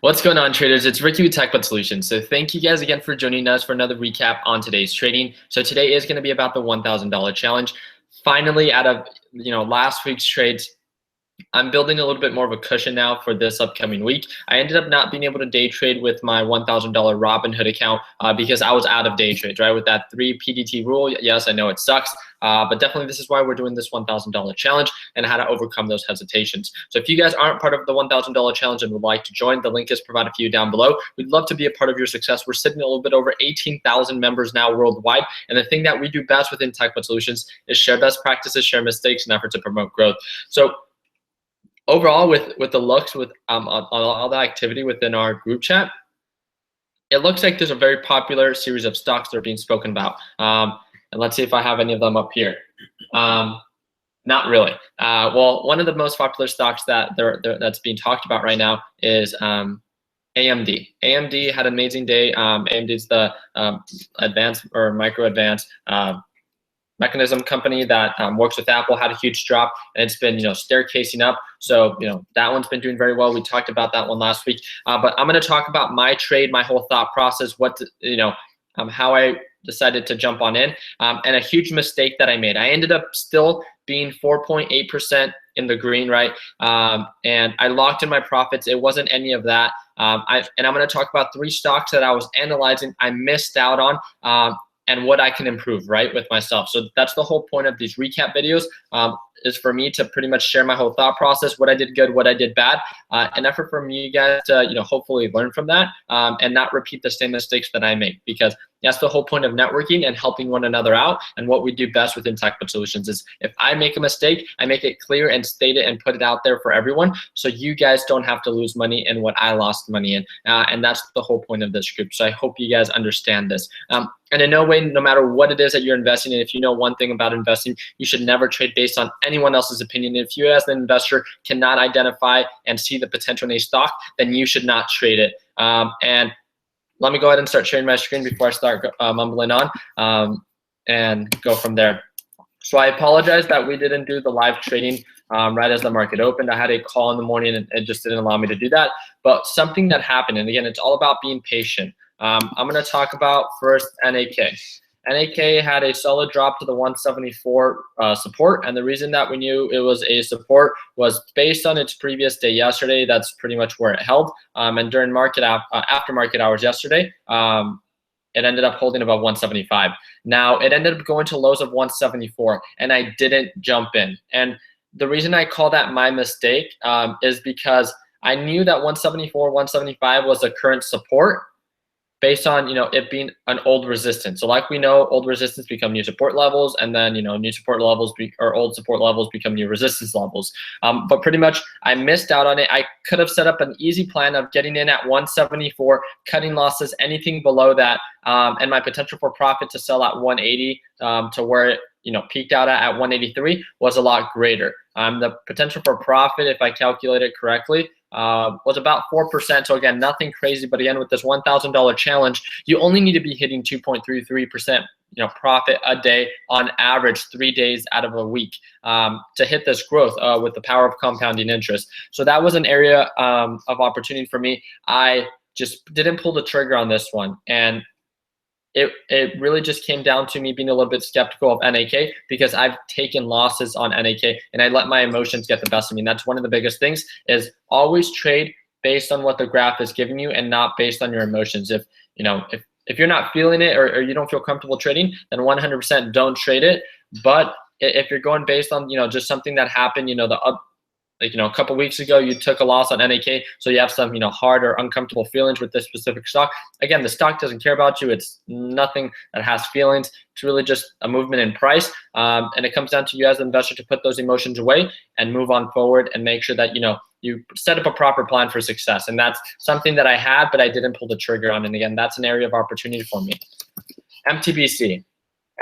What's going on, traders? It's Ricky with TechBud Solutions. So thank you guys again for joining us for another recap on today's trading. So today is going to be about the $1,000 challenge. Finally, out of last week's trades, I'm building a little bit more of a cushion now for this upcoming week. I ended up not being able to day trade with my $1,000 Robinhood account because I was out of day trades, right? With that 3 PDT rule, yes, I know it sucks, but definitely this is why we're doing this $1,000 challenge and how to overcome those hesitations. So if you guys aren't part of the $1,000 challenge and would like to join, the link is provided for you down below. We'd love to be a part of your success. We're sitting a little bit over 18,000 members now worldwide, and the thing that we do best within TechBud Solutions is share best practices, share mistakes, and effort to promote growth. So overall, with the looks, with all the activity within our group chat, it looks like there's a very popular series of stocks that are being spoken about. And let's see if I have any of them up here. Not really. Well, one of the most popular stocks that's being talked about right now is AMD. AMD had an amazing day. AMD is the advanced or micro advanced mechanism company that works with Apple, had a huge drop, and it's been staircasing up. So that one's been doing very well. We talked about that one last week, but I'm going to talk about my trade, my whole thought process, how I decided to jump on in, and a huge mistake that I made. I ended up still being 4.8% in the green, right? And I locked in my profits. It wasn't any of that. And I'm going to talk about 3 stocks that I was analyzing, I missed out on, and what I can improve, right, with myself. So that's the whole point of these recap videos, is for me to pretty much share my whole thought process, what I did good, what I did bad, an effort from you guys to hopefully learn from that, and not repeat the same mistakes that I make, because that's the whole point of networking and helping one another out. And what we do best within TechBud Solutions is if I make a mistake, I make it clear and state it and put it out there for everyone, so you guys don't have to lose money in what I lost money in. And that's the whole point of this group. So I hope you guys understand this. And in no way, no matter what it is that you're investing in, if you know one thing about investing, you should never trade based on anyone else's opinion. If you as an investor cannot identify and see the potential in a stock, then you should not trade it. And let me go ahead and start sharing my screen before I start mumbling on, and go from there. So I apologize that we didn't do the live trading right as the market opened. I had a call in the morning and it just didn't allow me to do that. But something that happened, and again, it's all about being patient. I'm going to talk about first NAK. NAK had a solid drop to the 174 support, and the reason that we knew it was a support was based on its previous day yesterday. That's pretty much where it held, and during after market hours yesterday, it ended up holding above 175. Now it ended up going to lows of 174, and I didn't jump in. And the reason I call that my mistake is because I knew that 174, 175 was the current support, based on it being an old resistance. So like we know, old resistance become new support levels, and then new support levels or old support levels become new resistance levels. But pretty much I missed out on it. I could have set up an easy plan of getting in at 174, cutting losses, anything below that, and my potential for profit to sell at 180 to where it peaked out at 183 was a lot greater. The potential for profit, if I calculate it correctly, was about 4%. So again, nothing crazy, but again, with this $1,000 challenge, you only need to be hitting 2.33% profit a day on average 3 days out of a week to hit this growth with the power of compounding interest. So that was an area of opportunity for me. I just didn't pull the trigger on this one, and it really just came down to me being a little bit skeptical of NAK, because I've taken losses on NAK and I let my emotions get the best of me. And that's one of the biggest things, is always trade based on what the graph is giving you and not based on your emotions. If you're not feeling it, or you don't feel comfortable trading, then 100% don't trade it. But if you're going based on just something that happened, a couple weeks ago, you took a loss on NAK, so you have some hard or uncomfortable feelings with this specific stock. Again, the stock doesn't care about you. It's nothing that has feelings. It's really just a movement in price, and it comes down to you as an investor to put those emotions away and move on forward and make sure that you set up a proper plan for success. And that's something that I had, but I didn't pull the trigger on. And again, that's an area of opportunity for me. mtbc.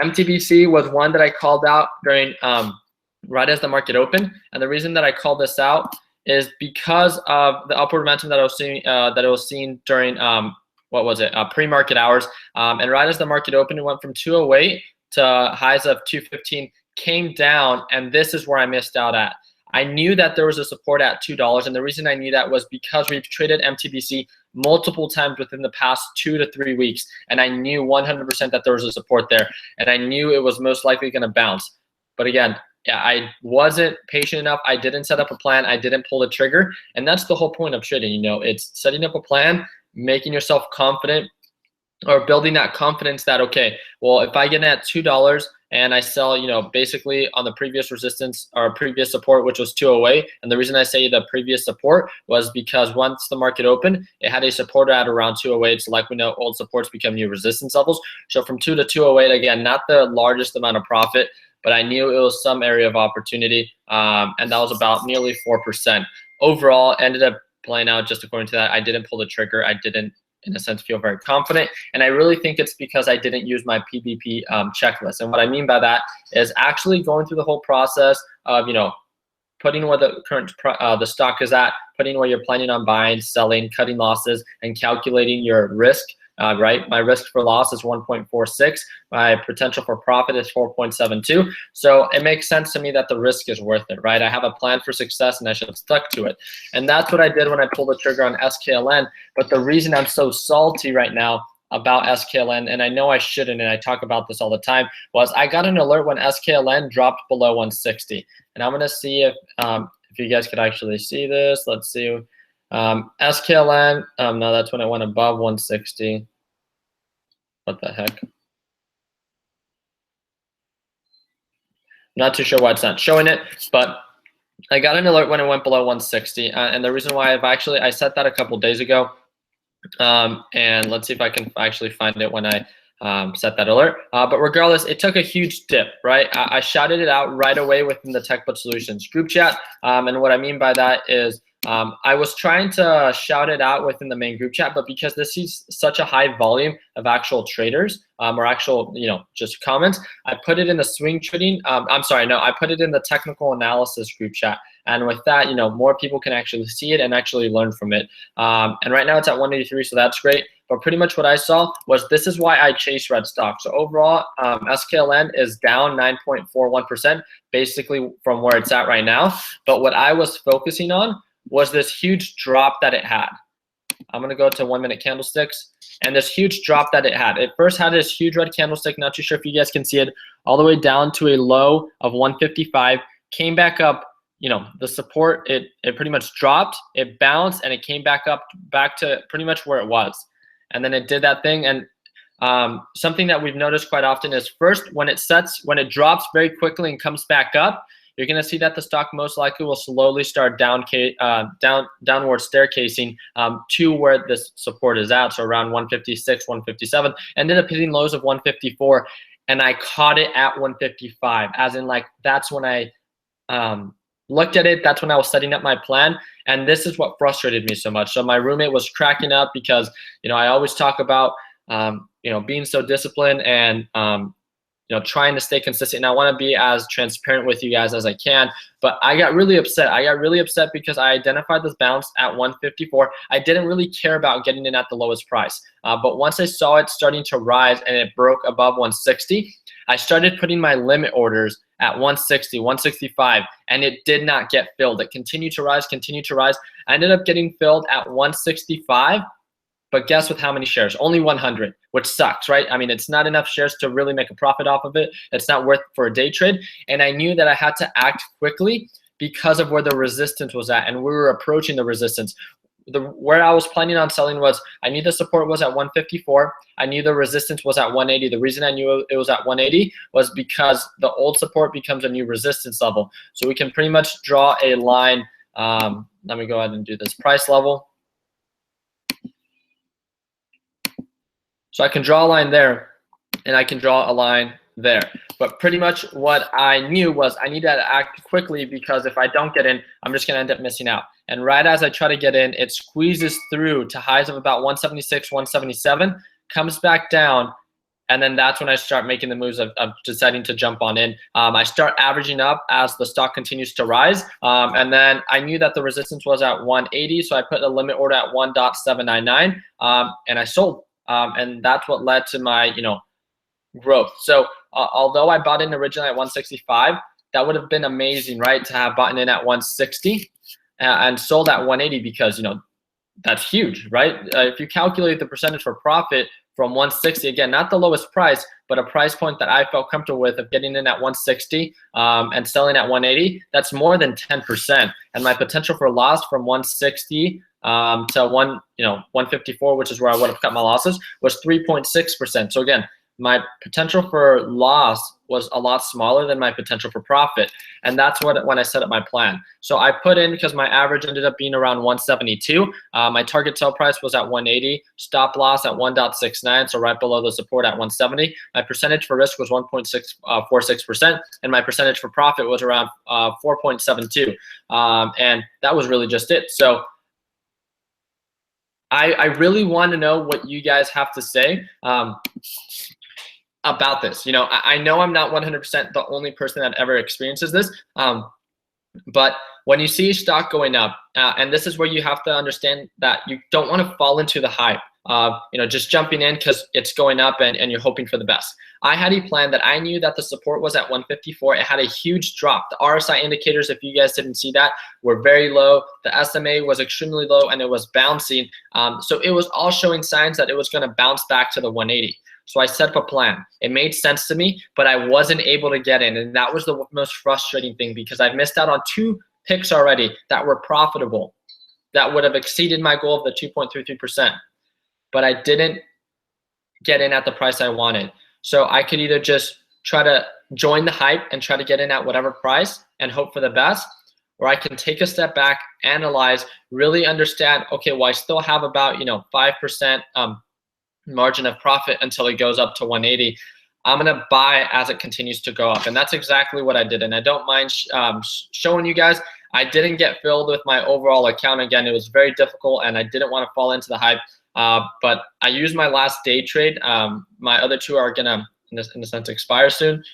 mtbc was one that I called out during right as the market opened, and the reason that I called this out is because of the upward momentum that I was seeing during pre-market hours, and right as the market opened, it went from 208 to highs of 215, came down, and this is where I missed out at. I knew that there was a support at $2, and the reason I knew that was because we've traded MTBC multiple times within the past 2 to 3 weeks, and I knew 100% that there was a support there, and I knew it was most likely going to bounce. But again, yeah, I wasn't patient enough. I didn't set up a plan. I didn't pull the trigger, and that's the whole point of trading. You know, it's setting up a plan, making yourself confident, or building that confidence that, okay, well, if I get in at $2 and I sell, you know, basically on the previous resistance or previous support, which was 208, and the reason I say the previous support was because once the market opened, it had a support at around 208. So like we know, old supports become new resistance levels. So from 2 to 208, again, not the largest amount of profit, but I knew it was some area of opportunity, and that was about nearly 4%. Overall, ended up playing out just according to that. I didn't pull the trigger. I didn't, in a sense, feel very confident, and I really think it's because I didn't use my PBP checklist. And what I mean by that is actually going through the whole process of, you know, putting where the current the stock is at, putting where you're planning on buying, selling, cutting losses, and calculating your risk. Right, my risk for loss is 1.46. My potential for profit is 4.72. So it makes sense to me that the risk is worth it, right? I have a plan for success, and I should have stuck to it. And that's what I did when I pulled the trigger on skln. But the reason I'm so salty right now about skln, and I know I shouldn't, and I talk about this all the time, was I got an alert when skln dropped below 160. And I'm gonna see if you guys could actually see this. Let's see. skln, no, that's when it went above 160. What the heck? Not too sure why it's not showing it, but I got an alert when it went below 160. And the reason why I set that a couple days ago. And let's see if I can actually find it when I set that alert. But regardless, it took a huge dip, right? I shouted it out right away within the TechBot Solutions group chat. And what I mean by that is I was trying to shout it out within the main group chat, but because this is such a high volume of actual traders or actual, you know, just comments, I put it in the swing trading. I put it in the technical analysis group chat. And with that, you know, more people can actually see it and actually learn from it. And right now it's at 183, so that's great. But pretty much what I saw was this is why I chase red stock. So overall, skln is down 9.41%, basically from where it's at right now. But what I was focusing on was this huge drop that it had. I'm gonna go to 1 minute candlesticks, and this huge drop that it had. It first had this huge red candlestick, not too sure if you guys can see it, all the way down to a low of 155, came back up, you know, the support, it pretty much dropped, it bounced, and it came back up back to pretty much where it was. And then it did that thing, and something that we've noticed quite often is first when it drops very quickly and comes back up, you're gonna see that the stock most likely will slowly start downward staircasing to where this support is at, so around 156, 157, ended up hitting lows of 154, and I caught it at 155, as in like that's when I looked at it, that's when I was setting up my plan, and this is what frustrated me so much. So my roommate was cracking up because, you know, I always talk about you know, being so disciplined and you know, trying to stay consistent. And I want to be as transparent with you guys as I can. But I got really upset. I got really upset because I identified this bounce at 154. I didn't really care about getting in at the lowest price. But once I saw it starting to rise and it broke above 160, I started putting my limit orders at 160, 165, and it did not get filled. It continued to rise, continued to rise. I ended up getting filled at 165. But guess with how many shares? Only 100, which sucks, right? I mean, it's not enough shares to really make a profit off of it. It's not worth for a day trade. And I knew that I had to act quickly because of where the resistance was at. And we were approaching the resistance. Where I was planning on selling was, I knew the support was at 154. I knew the resistance was at 180. The reason I knew it was at 180 was because the old support becomes a new resistance level. So we can pretty much draw a line. Let me go ahead and do this price level. So I can draw a line there, and I can draw a line there. But pretty much what I knew was I needed to act quickly, because if I don't get in, I'm just gonna end up missing out. And right as I try to get in, it squeezes through to highs of about 176, 177, comes back down, and then that's when I start making the moves of deciding to jump on in. I start averaging up as the stock continues to rise, and then I knew that the resistance was at 180, so I put a limit order at 1.799, and I sold. And that's what led to my, you know, growth. So although I bought in originally at 165, that would have been amazing, right? To have bought in at 160 and sold at 180 because, you know, that's huge, right? If you calculate the percentage for profit from 160, again, not the lowest price, but a price point that I felt comfortable with of getting in at 160 and selling at 180, that's more than 10%. And my potential for loss from 160 to 154, which is where I would have cut my losses, was 3.6%. So again, my potential for loss was a lot smaller than my potential for profit. And that's when I set up my plan. So I put in, because my average ended up being around 172, my target sell price was at 180, stop loss at 1.69, so right below the support at 170. My percentage for risk was 1.46%, and my percentage for profit was around 4.72. And that was really just it. So I really want to know what you guys have to say about this. You know, I know I'm not 100% the only person that ever experiences this, but when you see stock going up, and this is where you have to understand that you don't want to fall into the hype of, you know, just jumping in because it's going up and you're hoping for the best. I had a plan that I knew that the support was at 154. It had a huge drop. The RSI indicators, if you guys didn't see that, were very low. The SMA was extremely low and it was bouncing. So it was all showing signs that it was going to bounce back to the 180. So I set up a plan. It made sense to me, but I wasn't able to get in. And that was the most frustrating thing, because I missed out on 2 picks already that were profitable, that would have exceeded my goal of the 2.33%. But I didn't get in at the price I wanted. So I could either just try to join the hype and try to get in at whatever price and hope for the best, or I can take a step back, analyze, really understand, okay, well, I still have about, 5% margin of profit until it goes up to 180. I'm gonna buy as it continues to go up. And that's exactly what I did. And I don't mind showing you guys, I didn't get filled with my overall account. Again, it was very difficult and I didn't want to fall into the hype. But I used my last day trade. My other 2 are gonna, in a sense, expire soon.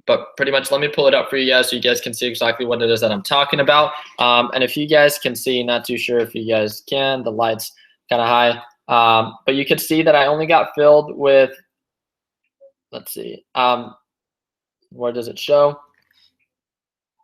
But pretty much, let me pull it up for you guys so you guys can see exactly what it is that I'm talking about. And if you guys can see, not too sure if you guys can, the light's kind of high. But you can see that I only got filled with, let's see, where does it show?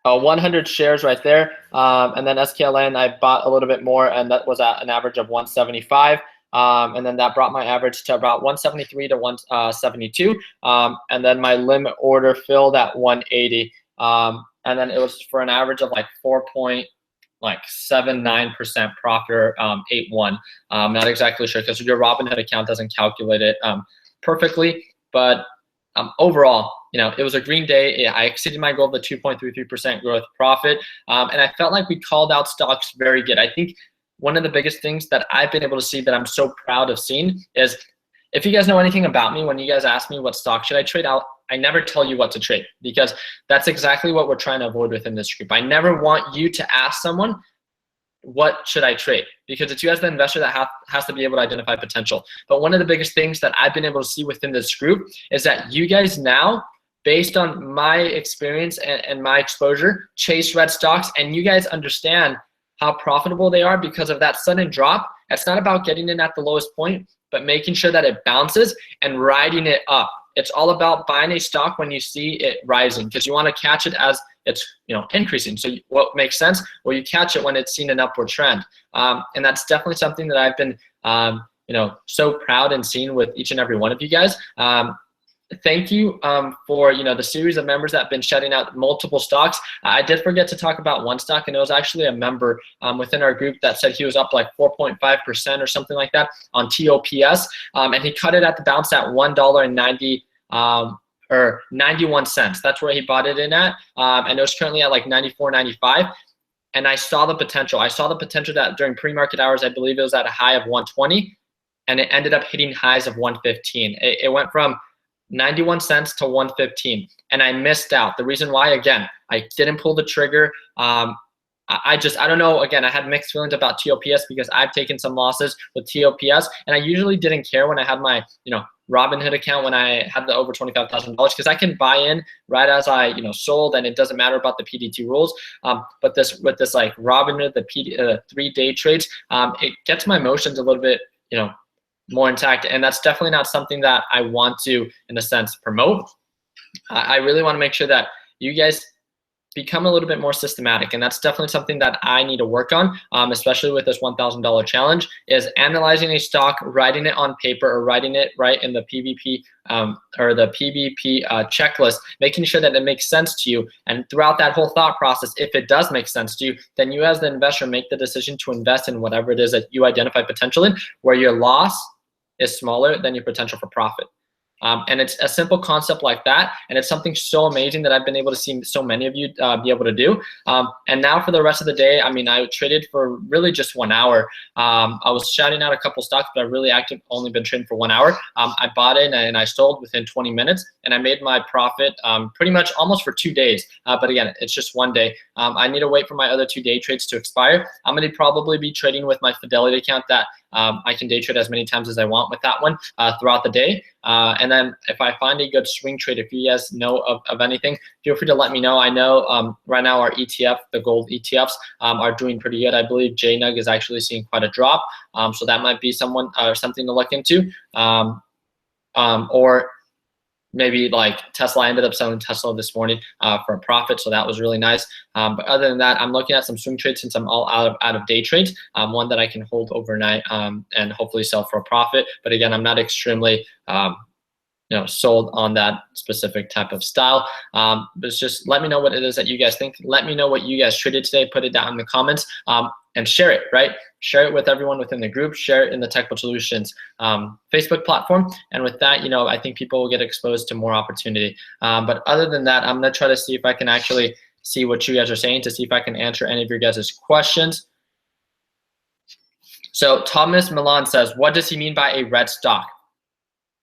100 shares right there. And then skln, I bought a little bit more, and that was at an average of 175. And then that brought my average to about 173 to 172. And then my limit order filled at 180. And then it was for an average of like 4.79% profit, or 8.1. Not exactly sure, because your Robinhood account doesn't calculate it perfectly. But overall, it was a green day. I exceeded my goal of the 2.33% growth profit. And I felt like we called out stocks very good. I think one of the biggest things that I've been able to see that I'm so proud of seeing is, if you guys know anything about me, when you guys ask me what stock should I trade out, I never tell you what to trade, because that's exactly what we're trying to avoid within this group. I never want you to ask someone, what should I trade? Because it's you as the investor that has to be able to identify potential. But one of the biggest things that I've been able to see within this group is that you guys now, based on my experience and my exposure, chase red stocks, and you guys understand how profitable they are because of that sudden drop. It's not about getting in at the lowest point, but making sure that it bounces and riding it up. It's all about buying a stock when you see it rising, because you want to catch it as it's increasing. So what makes sense? Well, you catch it when it's seen an upward trend, and that's definitely something that I've been so proud and seeing with each and every one of you guys. Thank you for the series of members that have been shutting out multiple stocks. I did forget to talk about one stock, and it was actually a member within our group that said he was up like 4.5% or something like that on TOPS, and he cut it at the bounce at $1.90 or 91 cents. That's where he bought it in at, and it was currently at like 94.95. And I saw the potential. I saw the potential that during pre-market hours, I believe it was at a high of 120, and it ended up hitting highs of 115. It went from 91 cents to 115, and I missed out. The reason why, again, I didn't pull the trigger. I don't know. Again, I had mixed feelings about TOPS because I've taken some losses with TOPS, and I usually didn't care when I had my Robinhood account, when I had the over $25,000, because I can buy in right as I sold, and it doesn't matter about the PDT rules. But with this like Robinhood, the 3-day trades, it gets my emotions a little bit more intact, and that's definitely not something that I want to, in a sense, promote. I really want to make sure that you guys become a little bit more systematic, and that's definitely something that I need to work on, especially with this $1,000 challenge, is analyzing a stock, writing it on paper, or writing it right in the PVP or the PVP checklist, making sure that it makes sense to you. And throughout that whole thought process, if it does make sense to you, then you as the investor make the decision to invest in whatever it is that you identify potential in, where your loss is smaller than your potential for profit. And it's a simple concept like that, and it's something so amazing that I've been able to see so many of you be able to do. And now for the rest of the day, I mean, I traded for really just 1 hour. I was shouting out a couple stocks, but I've really only been trading for 1 hour. I bought in and I sold within 20 minutes, and I made my profit pretty much almost for 2 days. But again, it's just 1 day. I need to wait for my other 2 day trades to expire. I'm going to probably be trading with my Fidelity account that I can day trade as many times as I want with that one throughout the day. And then if I find a good swing trade, if you guys know of anything, feel free to let me know. I know right now our ETF, the gold ETFs, are doing pretty good. I believe JNUG is actually seeing quite a drop. So that might be something to look into. Or maybe like Tesla. I ended up selling Tesla this morning for a profit, so that was really nice. But other than that, I'm looking at some swing trades since I'm all out of day trades. One that I can hold overnight and hopefully sell for a profit. But again, I'm not extremely sold on that specific type of style. But it's just let me know what it is that you guys think. Let me know what you guys traded today. Put it down in the comments and share it, right? Share it with everyone within the group. Share it in the Technical Solutions Facebook platform. And with that, I think people will get exposed to more opportunity. But other than that, I'm going to try to see if I can actually see what you guys are saying to see if I can answer any of your guys' questions. So Thomas Milan says, what does he mean by a red stock?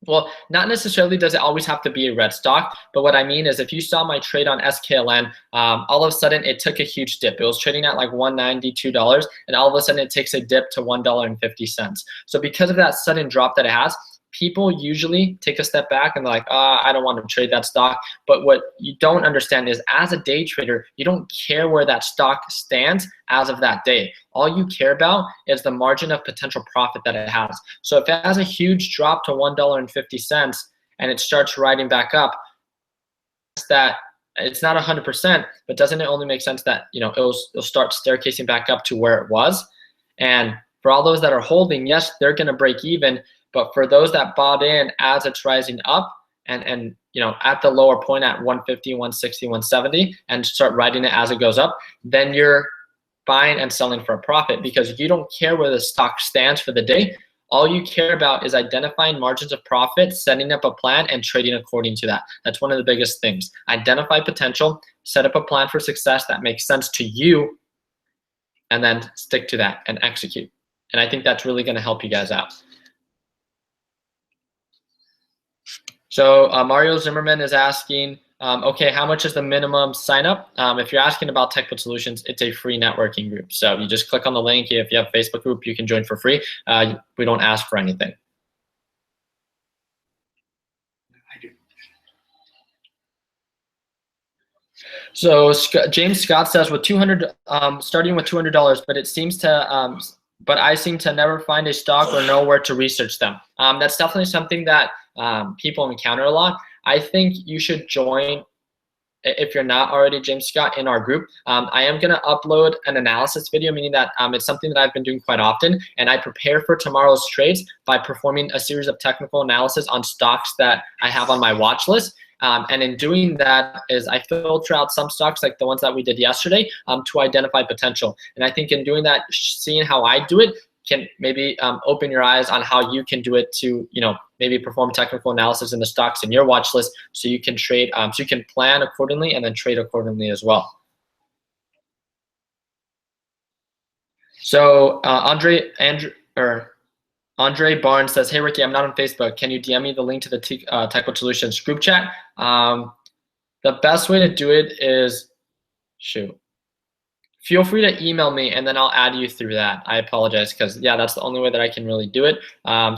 Well, not necessarily does it always have to be a red stock, but what I mean is if you saw my trade on skln, all of a sudden it took a huge dip. It was trading at like $192, and all of a sudden it takes a dip to $1.50. So because of that sudden drop that it has, people usually take a step back and they're like, I don't want to trade that stock. But what you don't understand is as a day trader, you don't care where that stock stands as of that day. All you care about is the margin of potential profit that it has. So if it has a huge drop to $1.50 and it starts riding back up, that it's not 100%, but doesn't it only make sense that it'll start staircasing back up to where it was? And for all those that are holding, yes, they're going to break even. But for those that bought in as it's rising up and at the lower point at 150, 160, 170 and start riding it as it goes up, then you're buying and selling for a profit because you don't care where the stock stands for the day. All you care about is identifying margins of profit, setting up a plan, and trading according to that. That's one of the biggest things. Identify potential, set up a plan for success that makes sense to you, and then stick to that and execute. And I think that's really going to help you guys out. So Mario Zimmerman is asking, okay, how much is the minimum sign up? If you're asking about Technical Solutions, it's a free networking group. So you just click on the link. If you have a Facebook group, you can join for free. We don't ask for anything. So James Scott says with starting with $200, but it seems to but I seem to never find a stock or know where to research them. That's definitely something that people encounter a lot. I think you should join, if you're not already, James Scott, in our group. I am going to upload an analysis video, meaning that it's something that I've been doing quite often, and I prepare for tomorrow's trades by performing a series of technical analysis on stocks that I have on my watch list. And in doing that is I filter out some stocks like the ones that we did yesterday to identify potential. And I think in doing that, seeing how I do it can maybe open your eyes on how you can do it to, maybe perform technical analysis in the stocks in your watch list so you can trade, so you can plan accordingly and then trade accordingly as well. So Andre Barnes says, hey, Ricky, I'm not on Facebook. Can you DM me the link to the Technical Solutions group chat? The best way to do it is, feel free to email me and then I'll add you through that. I apologize because, yeah, that's the only way that I can really do it.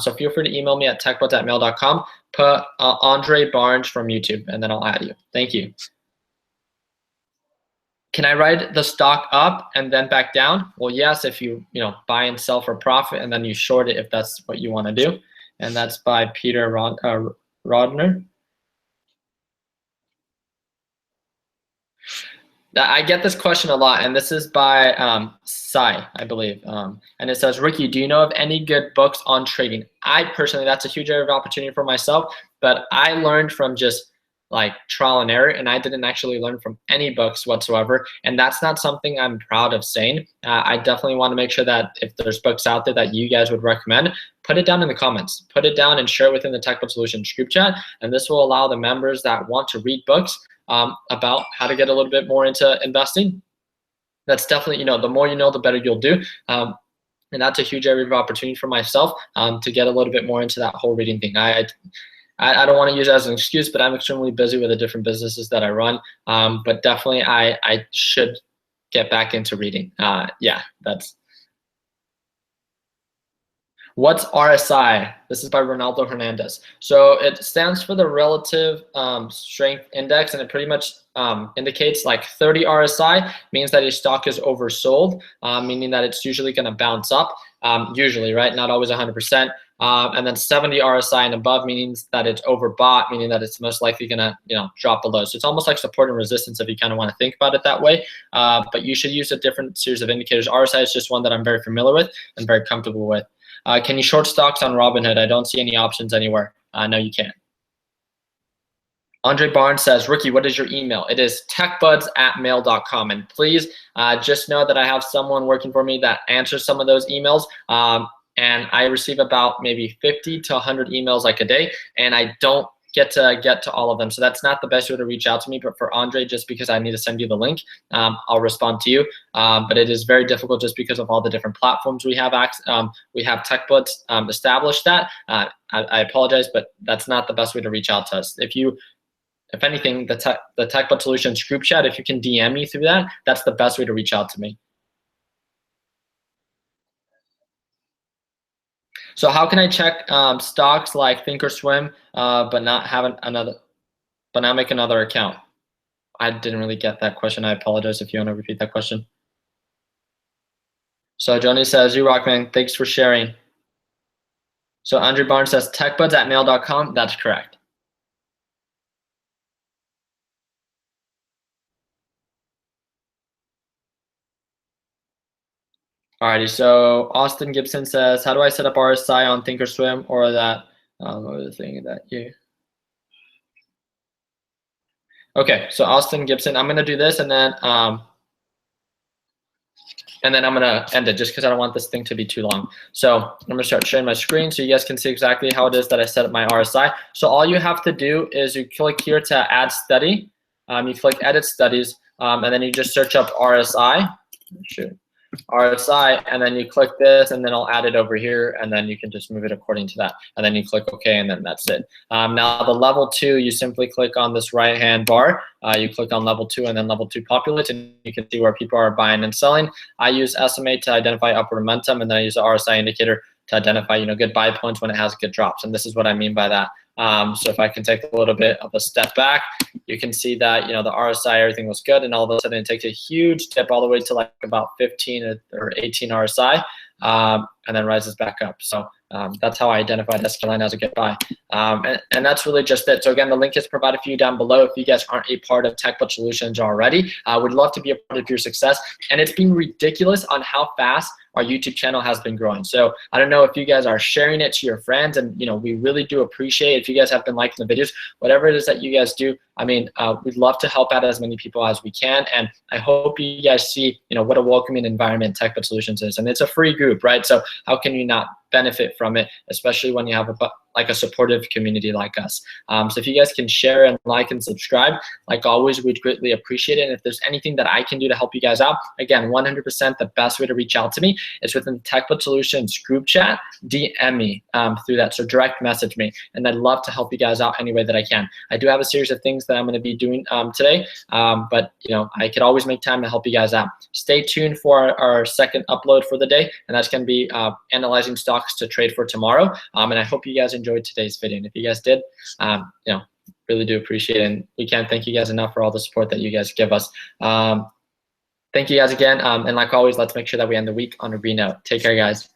So feel free to email me at techbuds@mail.com. Put Andre Barnes from YouTube and then I'll add you. Thank you. Can I ride the stock up and then back down? Well, yes, if you buy and sell for profit and then you short it if that's what you want to do. And that's by Peter Rodner. I get this question a lot, and this is by Sai, I believe. And it says, Ricky, do you know of any good books on trading? I personally, that's a huge area of opportunity for myself, but I learned from just like trial and error, and I didn't actually learn from any books whatsoever. And that's not something I'm proud of saying. I definitely want to make sure that if there's books out there that you guys would recommend, put it down in the comments. Put it down and share it within the Tech Bud Solutions group chat. And this will allow the members that want to read books about how to get a little bit more into investing. That's definitely, the more you know, the better you'll do. And that's a huge area of opportunity for myself to get a little bit more into that whole reading thing. I don't want to use it as an excuse, but I'm extremely busy with the different businesses that I run. But definitely I should get back into reading. Yeah, that's. What's RSI? This is by Ronaldo Hernandez. So it stands for the Relative Strength Index, and it pretty much indicates like 30 RSI means that a stock is oversold, meaning that it's usually going to bounce up, usually, right? Not always 100%. And then 70 RSI and above means that it's overbought, meaning that it's most likely going to, drop below. So it's almost like support and resistance if you kind of want to think about it that way. But you should use a different series of indicators. RSI is just one that I'm very familiar with and very comfortable with. Can you short stocks on Robinhood? I don't see any options anywhere. No, you can't. Andre Barnes says, Ricky, what is your email? It is techbuds@mail.com. And please just know that I have someone working for me that answers some of those emails. And I receive about maybe 50 to 100 emails like a day, and I don't get to all of them. So that's not the best way to reach out to me. But for Andre, just because I need to send you the link, I'll respond to you. But it is very difficult just because of all the different platforms we have. We have TechBuds established that. I apologize, but that's not the best way to reach out to us. If anything, the TechBud Solutions group chat, if you can DM me through that, that's the best way to reach out to me. So how can I check stocks like Thinkorswim, but not make another account? I didn't really get that question. I apologize if you want to repeat that question. So Joni says, you rock, man. Thanks for sharing. So Andre Barnes says, techbuds@mail.com. That's correct. Alrighty, so Austin Gibson says, how do I set up RSI on Thinkorswim or that other thing that you? Okay, so Austin Gibson, I'm gonna do this and then I'm gonna end it just because I don't want this thing to be too long. So I'm gonna start sharing my screen so you guys can see exactly how it is that I set up my RSI. So all you have to do is you click here to add study. You click edit studies, and then you just search up RSI. RSI, and then you click this, and then I'll add it over here, and then you can just move it according to that, and then you click OK, and then that's it. Now the level 2, you simply click on this right hand bar, you click on level 2, and then level 2 populates, and you can see where people are buying and selling. I use SMA to identify upward momentum, and then I use the RSI indicator to identify good buy points when it has good drops, and this is what I mean by that. So if I can take a little bit of a step back, you can see that the RSI, everything was good, and all of a sudden it takes a huge dip all the way to like about 15 or 18 RSI, and then rises back up. So that's how I identified skln as a good buy, and that's really just it. So again, the link is provided for you down below. If you guys aren't a part of TechBud Solutions already, I would love to be a part of your success. And it's been ridiculous on how fast our YouTube channel has been growing. So I don't know if you guys are sharing it to your friends, and we really do appreciate if you guys have been liking the videos. Whatever it is that you guys do, I mean, we'd love to help out as many people as we can, and I hope you guys see what a welcoming environment TechBud Solutions is. And it's a free group, right? So how can you not benefit from it, especially when you have a supportive community like us. So if you guys can share and like and subscribe, like always, we'd greatly appreciate it. And if there's anything that I can do to help you guys out, again, 100% the best way to reach out to me is within the TechBud Solutions group chat. DM me through that, so direct message me, and I'd love to help you guys out any way that I can. I do have a series of things that I'm going to be doing today, but I could always make time to help you guys out. Stay tuned for our second upload for the day, and that's going to be analyzing stocks to trade for tomorrow. And I hope you guys enjoyed today's video. And if you guys did, really do appreciate it. And we can't thank you guys enough for all the support that you guys give us. Thank you guys again. And like always, let's make sure that we end the week on a green note. Take care, guys.